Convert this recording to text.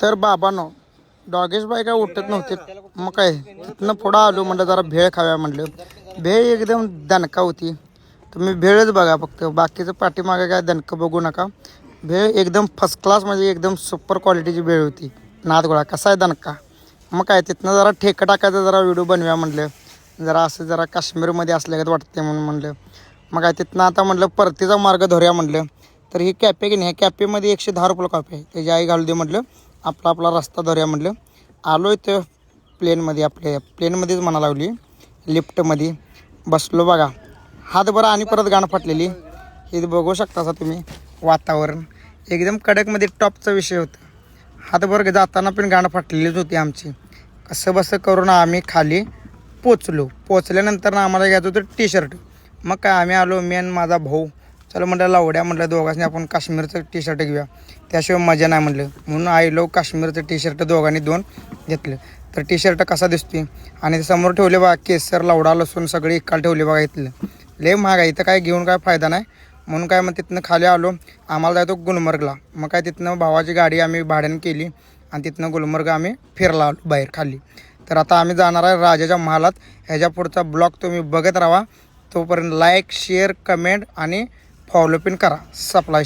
तर बाबांनो डॉगेश बाई काय उठत नव्हते. मग काय तिथनं पुढं आलो म्हणलं जरा भेळ खाव्या म्हणलं. भेळ एकदम दणका होती. तुम्ही भेळच बघा फक्त, बाकीचं पाठीमागे काय दणकं बघू नका. भेळ एकदम फर्स्ट क्लास म्हणजे एकदम सुपर क्वालिटीची भेळ होती. नादगोळा कसा आहे दणका. मग काय तिथनं जरा ठेकं टाकायचं, जरा व्हिडिओ बनव्या म्हणलं. जरा असं जरा काश्मीरमध्ये असल्यागत वाटते म्हणून म्हणलं. मग काय तिथनं आता म्हणलं परतीचा मार्ग धरूया म्हणलं. तर ही कॅफे की नाही, कॅफेमध्ये 110 रुपये कॉफी आहे. त्याची आई घालू दे म्हटलं. आपला रस्ता धरूया म्हटलं. आलो इथं प्लेनमध्ये, आपल्या प्लेनमध्येच म्हणा लागली, लिफ्टमध्ये बसलो बघा. हात बरं आणि परत गाणं फाटलेली. हे बघू शकता सा तुम्ही, वातावरण एकदम कडकमध्ये टॉपचा विषय होता. हातभर जाताना पण गाणं फाटलेलीच होती आमची. कसं बसं करून आम्ही खाली पोचल्यानंतर ना आम्हाला घ्यायचं होतं टी शर्ट. मग काय आम्ही आलो, मी आणि माझा भाऊ. चलो म्हटलं लावड्या म्हटलं दोघांनी आपण काश्मीरचं टी शर्ट घेऊया, त्याशिवाय मजा नाही म्हटलं. म्हणून आईलो काश्मीरचं टी शर्ट दोघांनी 2 घेतलं. तर टी शर्ट कसा दिसतोय आणि समोर ठेवले बघा केसर, लावडा, लसूण सगळे एकाला ठेवले बघा. इथलं लय महाग आहे, इथं काय घेऊन काय फायदा नाही. म्हणून काय मग तिथनं खाली आलो. आम्हाला जायतो गुलमर्गला. मग काय तिथनं भावाची गाडी आम्ही भाड्यानं केली आणि तिथनं गुलमर्ग आम्ही फिरला आलो बाहेर खाली. तर आता आम्ही जाणार आहे राजाच्या महालात. ह्याच्या पुढचा ब्लॉग तुम्ही बघत राहा. तोपर्यंत लाईक, शेअर, कमेंट आणि फॉलो पण करा. सप्लाय